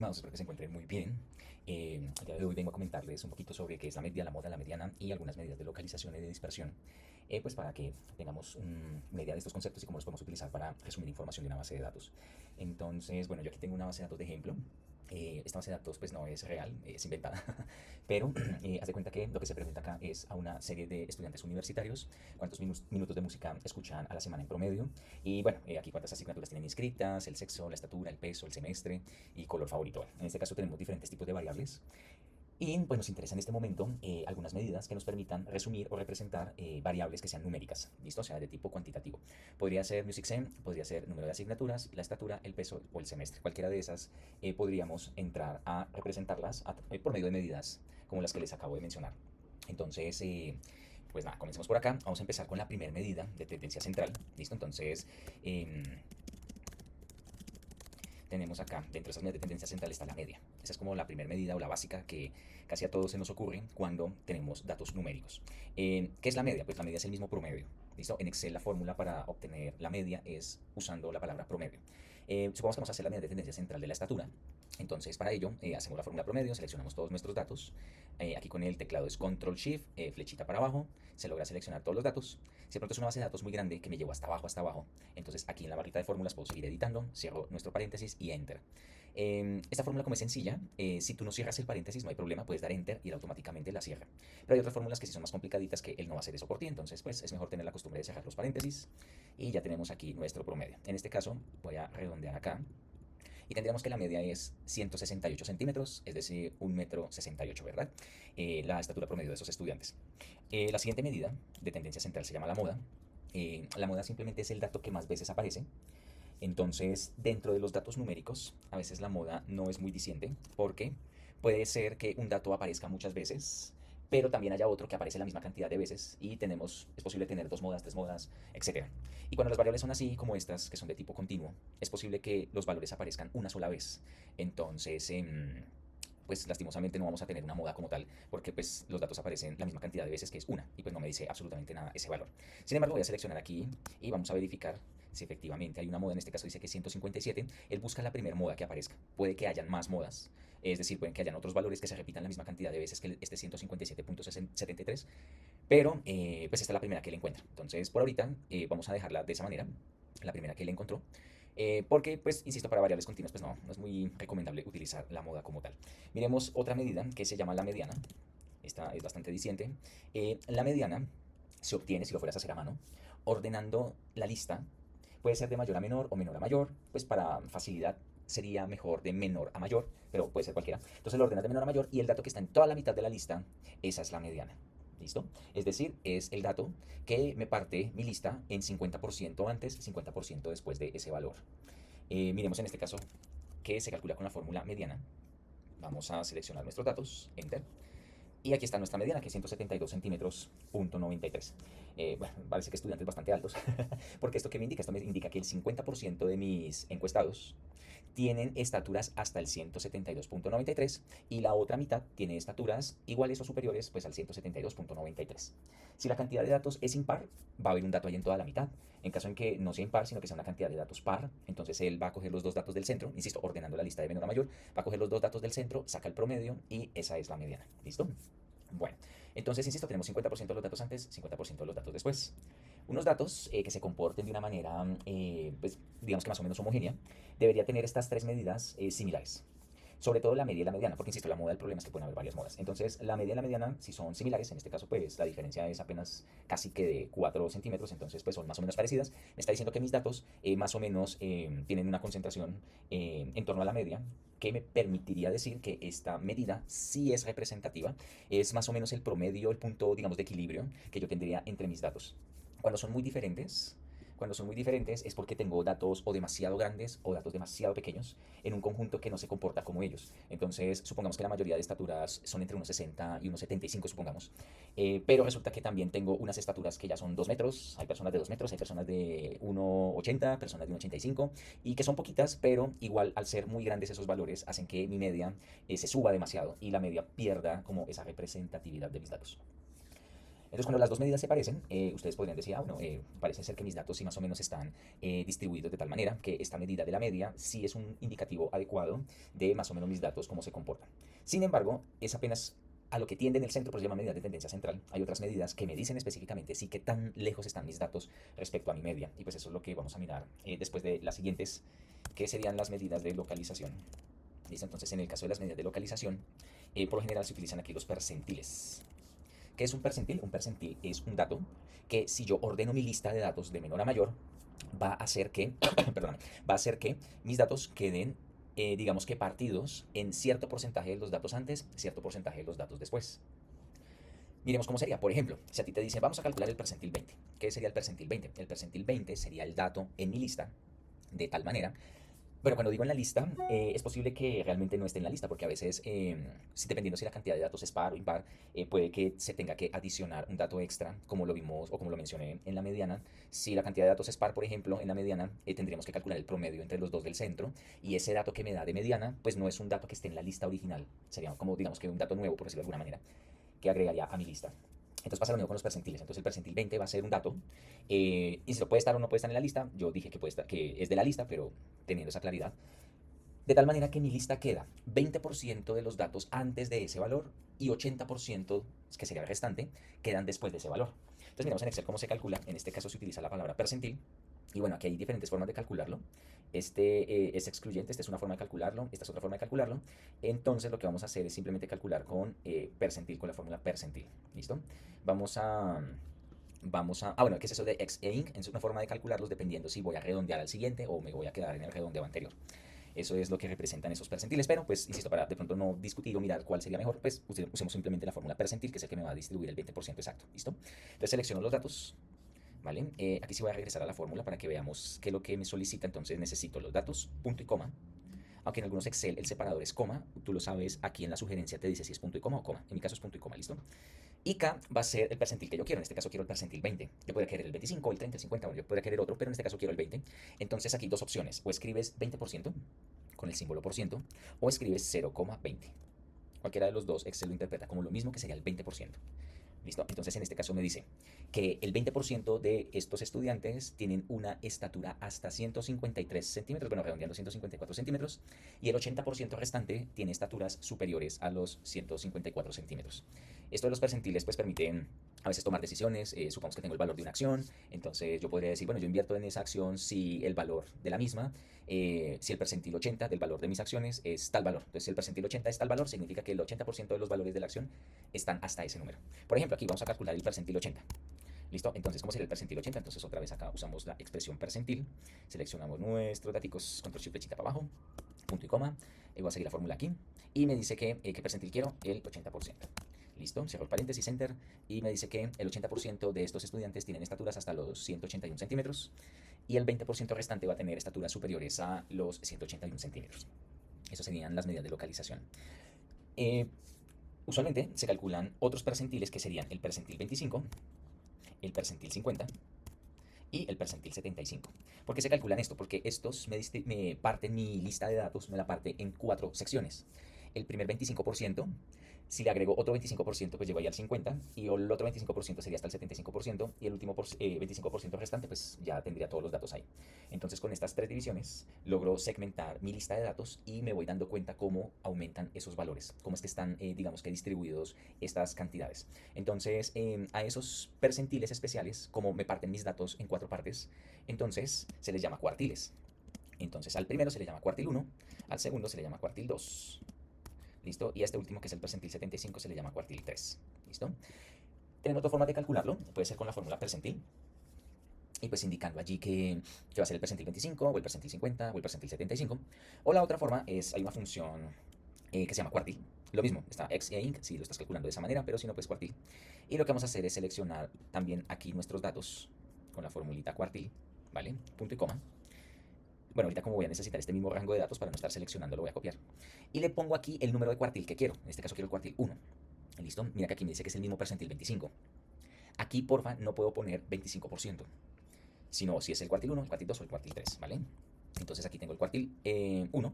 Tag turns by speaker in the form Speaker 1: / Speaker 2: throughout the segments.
Speaker 1: Vamos, espero que se encuentren muy bien. El día de hoy vengo a comentarles un poquito sobre qué es la media, la moda, la mediana y algunas medidas de localización y de dispersión, pues para que tengamos una idea de estos conceptos y cómo los podemos utilizar para resumir información de una base de datos. Entonces, bueno, yo aquí tengo una base de datos de ejemplo. Esta base de datos pues no es real, es inventada, pero haz de cuenta que lo que se presenta acá es a una serie de estudiantes universitarios, cuántos minutos de música escuchan a la semana en promedio, y bueno, aquí cuántas asignaturas tienen inscritas, el sexo, la estatura, el peso, el semestre y color favorito. En este caso tenemos diferentes tipos de variables. Y pues nos interesa en este momento algunas medidas que nos permitan resumir o representar variables que sean numéricas, ¿listo? O sea, de tipo cuantitativo. Podría ser MusicSem, podría ser número de asignaturas, la estatura, el peso o el semestre. Cualquiera de esas podríamos entrar a representarlas por medio de medidas como las que les acabo de mencionar. Entonces, pues nada, comencemos por acá. Vamos a empezar con la primera medida de tendencia central, ¿listo? Entonces, em, tenemos acá, dentro de esas medidas de tendencia central está la media. Esa es como la primera medida o la básica que casi a todos se nos ocurre cuando tenemos datos numéricos. ¿Qué es la media? Pues la media es el mismo promedio. ¿Listo? En Excel la fórmula para obtener la media es usando la palabra promedio. Supongamos que vamos a hacer la media de tendencia central de la estatura. Entonces, para ello, hacemos la fórmula promedio, seleccionamos todos nuestros datos. Aquí con el teclado es Control Shift, flechita para abajo, se logra seleccionar todos los datos. Si de pronto es una base de datos muy grande que me llevo hasta abajo, entonces aquí en la barrita de fórmulas puedo seguir editando, cierro nuestro paréntesis y Enter. Esta fórmula como es sencilla, si tú no cierras el paréntesis no hay problema, puedes dar Enter y él automáticamente la cierra. Pero hay otras fórmulas que sí son más complicaditas que él no va a hacer eso por ti, entonces pues es mejor tener la costumbre de cerrar los paréntesis y ya tenemos aquí nuestro promedio. En este caso voy a redondear acá y tendríamos que la media es 168 centímetros, es decir, 1,68 m, ¿verdad? La estatura promedio de esos estudiantes. La siguiente medida de tendencia central se llama la moda. La moda simplemente es el dato que más veces aparece. Entonces, dentro de los datos numéricos, a veces la moda no es muy diciente, porque puede ser que un dato aparezca muchas veces, pero también haya otro que aparece la misma cantidad de veces y es posible tener dos modas, tres modas, etcétera. Y cuando las variables son así, como estas, que son de tipo continuo, es posible que los valores aparezcan una sola vez. Entonces, pues lastimosamente no vamos a tener una moda como tal, porque pues los datos aparecen la misma cantidad de veces que es una, y pues no me dice absolutamente nada ese valor. Sin embargo, voy a seleccionar aquí y vamos a verificar si efectivamente hay una moda. En este caso dice que es 157, él busca la primera moda que aparezca. Puede que hayan más modas, es decir, pueden que hayan otros valores que se repitan la misma cantidad de veces que este 157.73, pero pues esta es la primera que él encuentra. Entonces, por ahorita vamos a dejarla de esa manera, la primera que él encontró. Porque, pues, insisto, para variables continuas, pues no es muy recomendable utilizar la moda como tal. Miremos otra medida que se llama la mediana. Esta es bastante diciente. La mediana se obtiene, si lo fueras a hacer a mano, ordenando la lista. Puede ser de mayor a menor o menor a mayor, pues para facilidad sería mejor de menor a mayor, pero puede ser cualquiera. Entonces lo ordenas de menor a mayor y el dato que está en toda la mitad de la lista, esa es la mediana. ¿Listo? Es decir, es el dato que me parte mi lista en 50% antes y 50% después de ese valor. Miremos en este caso que se calcula con la fórmula mediana. Vamos a seleccionar nuestros datos, Enter. Y aquí está nuestra mediana, que es 172 centímetros, punto 93. Bueno, parece que estudiantes bastante altos, porque esto que me indica, esto me indica que el 50% de mis encuestados tienen estaturas hasta el 172.93 y la otra mitad tiene estaturas iguales o superiores pues al 172.93. Si la cantidad de datos es impar, va a haber un dato ahí en toda la mitad. En caso en que no sea impar, sino que sea una cantidad de datos par, entonces él va a coger los dos datos del centro, insisto, ordenando la lista de menor a mayor, va a coger los dos datos del centro, saca el promedio y esa es la mediana. ¿Listo? Bueno, entonces, insisto, tenemos 50% de los datos antes, 50% de los datos después. Unos datos que se comporten de una manera, pues, digamos que más o menos homogénea, debería tener estas tres medidas similares. Sobre todo la media y la mediana, porque insisto, la moda, el problema es que pueden haber varias modas. Entonces, la media y la mediana, si son similares, en este caso, pues la diferencia es apenas casi que de 4 centímetros, entonces, pues son más o menos parecidas. Me está diciendo que mis datos más o menos tienen una concentración en torno a la media, que me permitiría decir que esta medida sí es representativa, es más o menos el promedio, el punto, digamos, de equilibrio que yo tendría entre mis datos. Cuando son muy diferentes, cuando son muy diferentes es porque tengo datos o demasiado grandes o datos demasiado pequeños en un conjunto que no se comporta como ellos. Entonces, supongamos que la mayoría de estaturas son entre unos 60 y unos 75, supongamos. Pero resulta que también tengo unas estaturas que ya son 2 metros. Hay personas de 2 metros, hay personas de 1,80, personas de 1,85 y que son poquitas, pero igual al ser muy grandes esos valores hacen que mi media se suba demasiado y la media pierda como esa representatividad de mis datos. Entonces, cuando las dos medidas se parecen, ustedes podrían decir, ah, bueno, parece ser que mis datos sí más o menos están distribuidos de tal manera que esta medida de la media sí es un indicativo adecuado de más o menos mis datos, cómo se comportan. Sin embargo, es apenas a lo que tiende en el centro, pues se llama medida de tendencia central. Hay otras medidas que me dicen específicamente sí que tan lejos están mis datos respecto a mi media. Y pues eso es lo que vamos a mirar después de las siguientes, que serían las medidas de localización. ¿Listo? Entonces, en el caso de las medidas de localización, por lo general se utilizan aquí los percentiles. ¿Qué es un percentil? Un percentil es un dato que si yo ordeno mi lista de datos de menor a mayor, va a hacer que, perdóname, va a hacer que mis datos queden, digamos que partidos en cierto porcentaje de los datos antes, cierto porcentaje de los datos después. Miremos cómo sería. Por ejemplo, si a ti te dicen, vamos a calcular el percentil 20. ¿Qué sería el percentil 20? El percentil 20 sería el dato en mi lista de tal manera. Bueno, cuando digo en la lista, es posible que realmente no esté en la lista, porque a veces, dependiendo si la cantidad de datos es par o impar, puede que se tenga que adicionar un dato extra, como lo vimos o como lo mencioné en la mediana. Si la cantidad de datos es par, por ejemplo, en la mediana, tendríamos que calcular el promedio entre los dos del centro, y ese dato que me da de mediana, pues no es un dato que esté en la lista original, sería como, digamos que un dato nuevo, por decirlo de alguna manera, que agregaría a mi lista. Entonces pasa lo mismo con los percentiles. Entonces el percentil 20 va a ser un dato. Y si lo puede estar o no puede estar en la lista, yo dije que, puede estar, que es de la lista, pero teniendo esa claridad. De tal manera que mi lista queda 20% de los datos antes de ese valor y 80%, que sería el restante, quedan después de ese valor. Entonces miramos en Excel cómo se calcula. En este caso se utiliza la palabra percentil. Y bueno, aquí hay diferentes formas de calcularlo. Este es excluyente, esta es una forma de calcularlo, esta es otra forma de calcularlo. Entonces lo que vamos a hacer es simplemente calcular con percentil, con la fórmula percentil. ¿Listo? Vamos a... bueno, ¿qué es eso de X e Inc? Es una forma de calcularlos dependiendo si voy a redondear al siguiente o me voy a quedar en el redondeo anterior. Eso es lo que representan esos percentiles, pero pues, insisto, para de pronto no discutir o mirar cuál sería mejor, pues usemos simplemente la fórmula percentil, que es el que me va a distribuir el 20% exacto. ¿Listo? Entonces selecciono los datos. ¿Vale? Aquí sí voy a regresar a la fórmula para que veamos qué es lo que me solicita. Entonces necesito los datos, punto y coma. Aunque en algunos Excel el separador es coma, tú lo sabes, aquí en la sugerencia te dice si es punto y coma o coma. En mi caso es punto y coma, ¿listo? Y K va a ser el percentil que yo quiero. En este caso quiero el percentil 20. Yo podría querer el 25, el 30, el 50, yo podría querer otro, pero en este caso quiero el 20. Entonces aquí dos opciones. O escribes 20% con el símbolo por ciento, o escribes 0,20. Cualquiera de los dos Excel lo interpreta como lo mismo, que sería el 20%. ¿Listo? Entonces en este caso me dice que el 20% de estos estudiantes tienen una estatura hasta 153 centímetros, bueno, redondeando 154 centímetros, y el 80% restante tiene estaturas superiores a los 154 centímetros. Esto de los percentiles pues permiten a veces tomar decisiones. Supongamos que tengo el valor de una acción, entonces yo podría decir, bueno, yo invierto en esa acción si el valor de la misma, si el percentil 80 del valor de mis acciones es tal valor. Entonces si el percentil 80 es tal valor, significa que el 80% de los valores de la acción están hasta ese número. Por ejemplo, aquí vamos a calcular el percentil 80. ¿Listo? Entonces, ¿cómo sería el percentil 80? Entonces, otra vez acá usamos la expresión percentil. Seleccionamos nuestros datos, control shift flechita para abajo, punto y coma. Voy a seguir la fórmula aquí. Y me dice que, ¿qué percentil quiero? El 80%. ¿Listo? Cierro el paréntesis, enter. Y me dice que el 80% de estos estudiantes tienen estaturas hasta los 181 centímetros. Y el 20% restante va a tener estaturas superiores a los 181 centímetros. Esas serían las medidas de localización. Usualmente se calculan otros percentiles que serían el percentil 25, el percentil 50 y el percentil 75. ¿Por qué se calculan esto? Porque estos me parten mi lista de datos, me la parte en 4 secciones. El primer 25%, si le agrego otro 25%, pues llego ahí al 50%, y el otro 25% sería hasta el 75%, y el último 25% restante, pues ya tendría todos los datos ahí. Entonces, con estas 3 divisiones, logro segmentar mi lista de datos y me voy dando cuenta cómo aumentan esos valores, cómo es que están, digamos que distribuidos estas cantidades. Entonces, a esos percentiles especiales, como me parten mis datos en 4 partes, entonces se les llama cuartiles. Entonces, al primero se le llama cuartil 1, al segundo se le llama cuartil 2. ¿Listo? Y a este último, que es el percentil 75, se le llama cuartil 3. ¿Listo? Tienen otra forma de calcularlo, puede ser con la fórmula percentil. Y pues indicando allí que va a ser el percentil 25, o el percentil 50, o el percentil 75. O la otra forma es, hay una función que se llama cuartil. Lo mismo, está X e Inc, si lo estás calculando de esa manera, pero si no, pues cuartil. Y lo que vamos a hacer es seleccionar también aquí nuestros datos con la formulita cuartil, ¿vale? Punto y coma. Bueno, ahorita como voy a necesitar este mismo rango de datos para no estar seleccionando, lo voy a copiar. Y le pongo aquí el número de cuartil que quiero. En este caso quiero el cuartil 1. ¿Listo? Mira que aquí me dice que es el mismo percentil 25. Aquí, porfa, no puedo poner 25%, sino si es el cuartil 1, el cuartil 2 o el cuartil 3, ¿vale? Entonces aquí tengo el cuartil 1.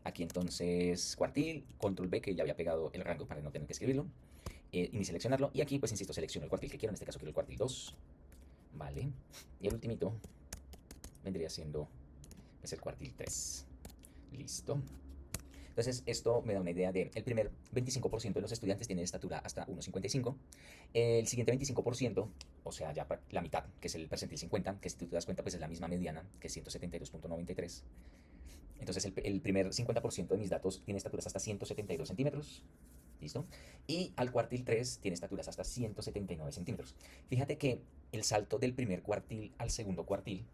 Speaker 1: Aquí entonces cuartil, control B, que ya había pegado el rango para no tener que escribirlo. y seleccionarlo. Y aquí, pues insisto, selecciono el cuartil que quiero. En este caso quiero el cuartil 2. Vale. Y el ultimito vendría siendo pues, el cuartil 3. Listo. Entonces, esto me da una idea de el primer 25% de los estudiantes tienen estatura hasta 1,55. El siguiente 25%, o sea, ya la mitad, que es el percentil 50, que si tú te das cuenta, pues es la misma mediana, que es 172,93. Entonces, el primer 50% de mis datos tiene estaturas hasta 172 centímetros. ¿Listo? Y al cuartil 3 tiene estaturas hasta 179 centímetros. Fíjate que el salto del primer cuartil al segundo cuartil,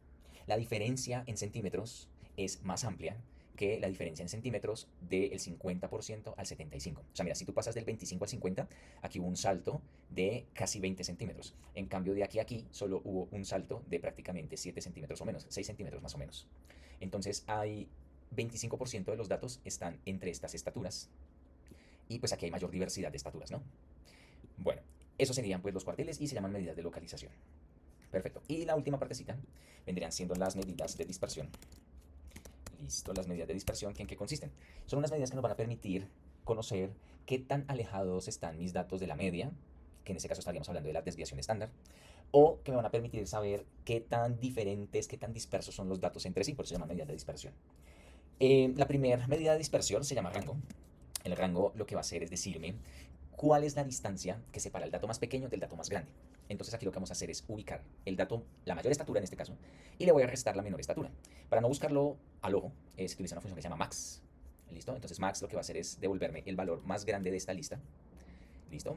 Speaker 1: la diferencia en centímetros es más amplia que la diferencia en centímetros del 50% al 75%. O sea, mira, si tú pasas del 25 al 50, aquí hubo un salto de casi 20 centímetros. En cambio, de aquí a aquí solo hubo un salto de prácticamente 7 centímetros o menos, 6 centímetros más o menos. Entonces, hay 25% de los datos están entre estas estaturas. Y pues aquí hay mayor diversidad de estaturas, ¿no? Bueno, esos serían pues los cuartiles y se llaman medidas de localización. Perfecto. Y la última partecita vendrían siendo las medidas de dispersión. Listo, las medidas de dispersión, ¿en qué consisten? Son unas medidas que nos van a permitir conocer qué tan alejados están mis datos de la media, que en este caso estaríamos hablando de la desviación estándar, o que me van a permitir saber qué tan diferentes, qué tan dispersos son los datos entre sí, por eso se llaman medidas de dispersión. La primera medida de dispersión se llama rango. El rango lo que va a hacer es decirme cuál es la distancia que separa el dato más pequeño del dato más grande. Entonces aquí lo que vamos a hacer es ubicar el dato, la mayor estatura en este caso, y le voy a restar la menor estatura. Para no buscarlo al ojo, se utiliza una función que se llama max. ¿Listo? Entonces max lo que va a hacer es devolverme el valor más grande de esta lista. ¿Listo?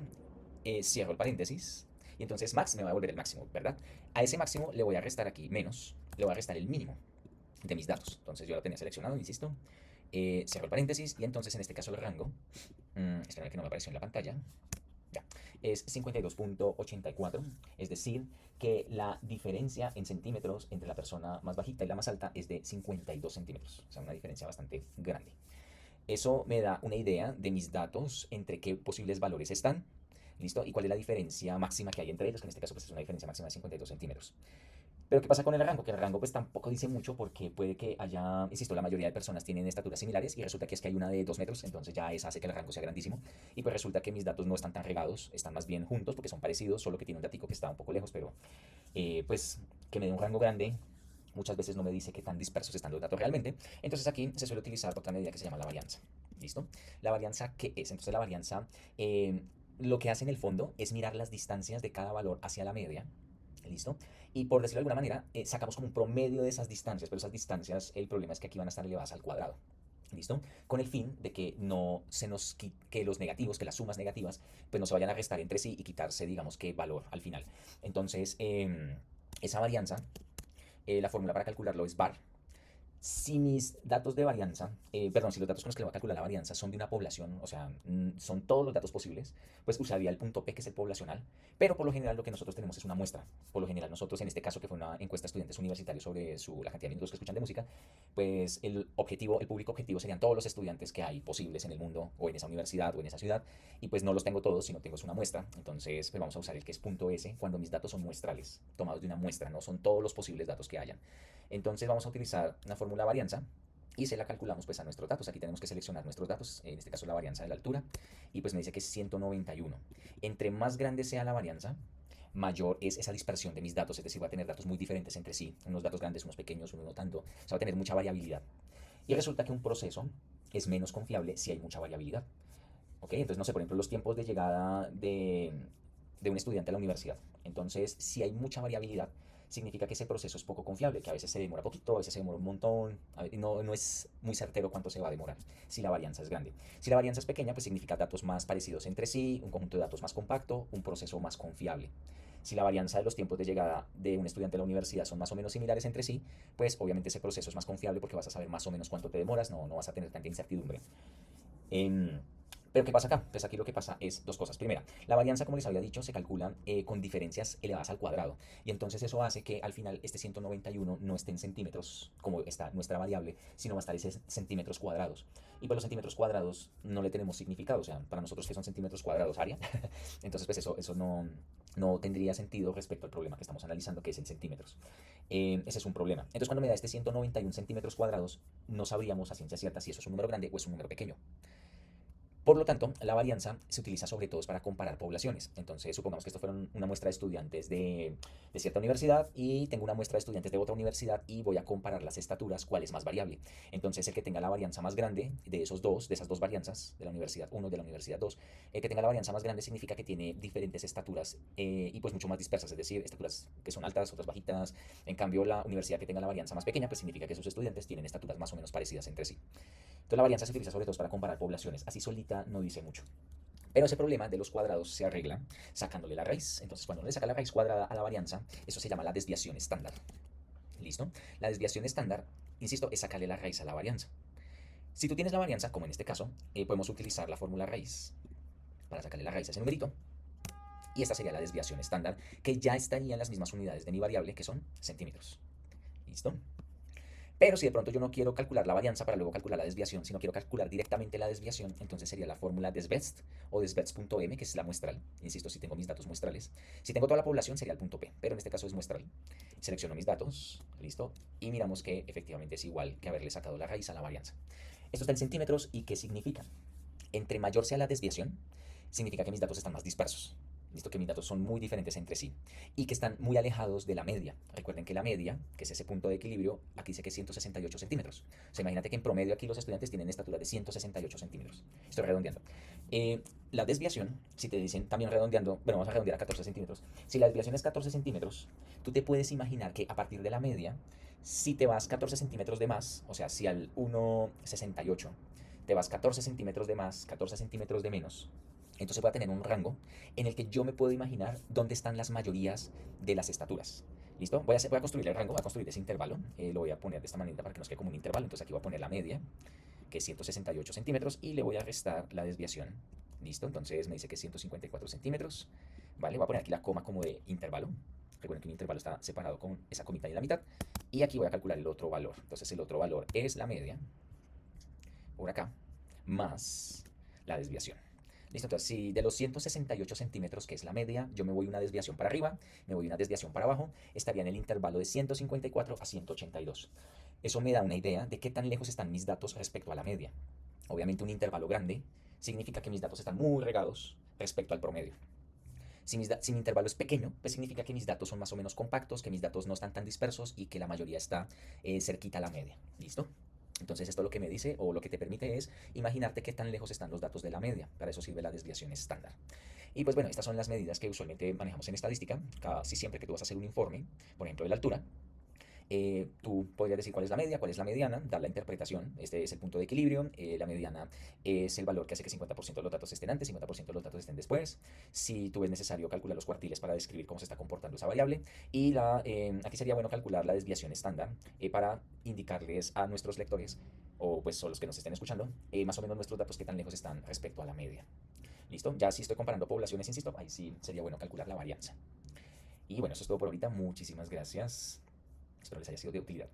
Speaker 1: Cierro el paréntesis. Y entonces max me va a devolver el máximo, ¿verdad? A ese máximo le voy a restar aquí menos, le voy a restar el mínimo de mis datos. Entonces yo lo tenía seleccionado, insisto. Cierro el paréntesis y entonces en este caso el rango, espera que no me apareció en la pantalla, ya, es 52,84, es decir, que la diferencia en centímetros entre la persona más bajita y la más alta es de 52 centímetros, o sea, una diferencia bastante grande. Eso me da una idea de mis datos, entre qué posibles valores están, ¿listo? Y cuál es la diferencia máxima que hay entre ellos, que en este caso pues, es una diferencia máxima de 52 centímetros. Pero ¿qué pasa con el rango? Que el rango pues tampoco dice mucho porque puede que haya, insisto, la mayoría de personas tienen estaturas similares y resulta que es que hay una de 2 metros, entonces ya esa hace que el rango sea grandísimo. Y pues resulta que mis datos no están tan regados, están más bien juntos porque son parecidos, solo que tiene un datico que está un poco lejos, pero pues que me dé un rango grande muchas veces no me dice qué tan dispersos están los datos realmente. Entonces aquí se suele utilizar otra medida que se llama la varianza. ¿Listo? ¿La varianza qué es? Entonces la varianza lo que hace en el fondo es mirar las distancias de cada valor hacia la media. ¿Listo? Y por decirlo de alguna manera, sacamos como un promedio de esas distancias, pero esas distancias, el problema es que aquí van a estar elevadas al cuadrado. ¿Listo? Con el fin de que no se nos que los negativos, que las sumas negativas, pues no se vayan a restar entre sí y quitarse, digamos, qué valor al final. Entonces, esa varianza, la fórmula para calcularlo es var. Si mis datos de varianza, perdón, si los datos con los que le voy a calcular la varianza son de una población, o sea, son todos los datos posibles, pues usaría el punto P, que es el poblacional, pero por lo general lo que nosotros tenemos es una muestra. Por lo general nosotros, en este caso, que fue una encuesta de estudiantes universitarios sobre la cantidad de minutos que escuchan de música, pues el objetivo, el público objetivo serían todos los estudiantes que hay posibles en el mundo, o en esa universidad, o en esa ciudad, y pues no los tengo todos, sino tengo una muestra. Entonces, pues vamos a usar el que es punto S cuando mis datos son muestrales, tomados de una muestra, no son todos los posibles datos que hayan. Entonces vamos a utilizar una fórmula de varianza y se la calculamos pues a nuestros datos. Aquí tenemos que seleccionar nuestros datos, en este caso la varianza de la altura, y pues me dice que es 191. Entre más grande sea la varianza, mayor es esa dispersión de mis datos, es decir, va a tener datos muy diferentes entre sí, unos datos grandes, unos pequeños, unos no tanto, o sea, va a tener mucha variabilidad. Y resulta que un proceso es menos confiable si hay mucha variabilidad. ¿Ok? Entonces, no sé, por ejemplo, los tiempos de llegada de un estudiante a la universidad. Entonces, si hay mucha variabilidad, significa que ese proceso es poco confiable, que a veces se demora poquito, a veces se demora un montón, no es muy certero cuánto se va a demorar si la varianza es grande. Si la varianza es pequeña, pues significa datos más parecidos entre sí, un conjunto de datos más compacto, un proceso más confiable. Si la varianza de los tiempos de llegada de un estudiante a la universidad son más o menos similares entre sí, pues obviamente ese proceso es más confiable porque vas a saber más o menos cuánto te demoras, no vas a tener tanta incertidumbre. Eh, pero ¿qué pasa acá? Pues aquí lo que pasa es dos cosas. Primera, la varianza, como les había dicho, se calcula con diferencias elevadas al cuadrado. Y entonces eso hace que al final este 191 no esté en centímetros, como está nuestra variable, sino va a estar en centímetros cuadrados. Y pues los centímetros cuadrados no le tenemos significado. O sea, para nosotros, ¿qué son centímetros cuadrados? Área. Entonces, pues eso no tendría sentido respecto al problema que estamos analizando, que es en centímetros. Ese es un problema. Entonces, cuando me da este 191 centímetros cuadrados, no sabríamos a ciencia cierta si eso es un número grande o es un número pequeño. Por lo tanto, la varianza se utiliza sobre todo para comparar poblaciones. Entonces, supongamos que esto fuera una muestra de estudiantes de cierta universidad y tengo una muestra de estudiantes de otra universidad y voy a comparar las estaturas, cuál es más variable. Entonces, el que tenga la varianza más grande de esos dos, de esas dos varianzas, de la universidad 1 y de la universidad 2, el que tenga la varianza más grande significa que tiene diferentes estaturas y pues mucho más dispersas, es decir, estaturas que son altas, otras bajitas. En cambio, la universidad que tenga la varianza más pequeña, pues significa que sus estudiantes tienen estaturas más o menos parecidas entre sí. Entonces la varianza se utiliza sobre todo para comparar poblaciones. Así solita no dice mucho. Pero ese problema de los cuadrados se arregla sacándole la raíz. Entonces cuando uno le saca la raíz cuadrada a la varianza, eso se llama la desviación estándar. ¿Listo? La desviación estándar, insisto, es sacarle la raíz a la varianza. Si tú tienes la varianza, como en este caso, podemos utilizar la fórmula raíz para sacarle la raíz a ese numerito. Y esta sería la desviación estándar, que ya estaría en las mismas unidades de mi variable, que son centímetros. ¿Listo? Pero si de pronto yo no quiero calcular la varianza para luego calcular la desviación, sino quiero calcular directamente la desviación, entonces sería la fórmula desbest o desbest.m, que es la muestral. Insisto, si tengo mis datos muestrales. Si tengo toda la población sería el punto P, pero en este caso es muestral. Selecciono mis datos, listo, y miramos que efectivamente es igual que haberle sacado la raíz a la varianza. Esto está en centímetros y ¿qué significa? Entre mayor sea la desviación, significa que mis datos están más dispersos. Listo, que mis datos son muy diferentes entre sí y que están muy alejados de la media. Recuerden que la media, que es ese punto de equilibrio, aquí dice que es 168 centímetros. O sea, imagínate que en promedio aquí los estudiantes tienen estatura de 168 centímetros. Estoy redondeando. La desviación, si te dicen también redondeando, bueno, vamos a redondear a 14 centímetros. Si la desviación es 14 centímetros, tú te puedes imaginar que a partir de la media, si te vas 14 centímetros de más, o sea, si al 1,68 te vas 14 centímetros de más, 14 centímetros de menos, entonces voy a tener un rango en el que yo me puedo imaginar dónde están las mayorías de las estaturas. ¿Listo? Voy a construir el rango, voy a construir ese intervalo. Lo voy a poner de esta manera para que nos quede como un intervalo. Entonces aquí voy a poner la media, que es 168 centímetros, y le voy a restar la desviación. ¿Listo? Entonces me dice que es 154 centímetros. ¿Vale? Voy a poner aquí la coma como de intervalo. Recuerden que un intervalo está separado con esa comita en la mitad. Y aquí voy a calcular el otro valor. Entonces el otro valor es la media, por acá, más la desviación. Listo, entonces si de los 168 centímetros, que es la media, yo me voy una desviación para arriba, me voy una desviación para abajo, estaría en el intervalo de 154 a 182. Eso me da una idea de qué tan lejos están mis datos respecto a la media. Obviamente un intervalo grande significa que mis datos están muy regados respecto al promedio. Si mi intervalo es pequeño, pues significa que mis datos son más o menos compactos, que mis datos no están tan dispersos y que la mayoría está cerquita a la media. ¿Listo? Entonces esto lo que me dice o lo que te permite es imaginarte qué tan lejos están los datos de la media. Para eso sirve la desviación estándar. Y pues bueno, estas son las medidas que usualmente manejamos en estadística. Casi siempre que tú vas a hacer un informe, por ejemplo de la altura, tú podrías decir cuál es la media, cuál es la mediana, dar la interpretación. Este es el punto de equilibrio. La mediana es el valor que hace que 50% de los datos estén antes, 50% de los datos estén después. Si tú ves necesario calcular los cuartiles para describir cómo se está comportando esa variable. Y aquí sería bueno calcular la desviación estándar para indicarles a nuestros lectores o pues a los que nos estén escuchando más o menos nuestros datos que tan lejos están respecto a la media. ¿Listo? Ya si estoy comparando poblaciones, insisto, ahí sí sería bueno calcular la varianza. Y bueno, eso es todo por ahorita. Muchísimas gracias. Espero les haya sido de utilidad.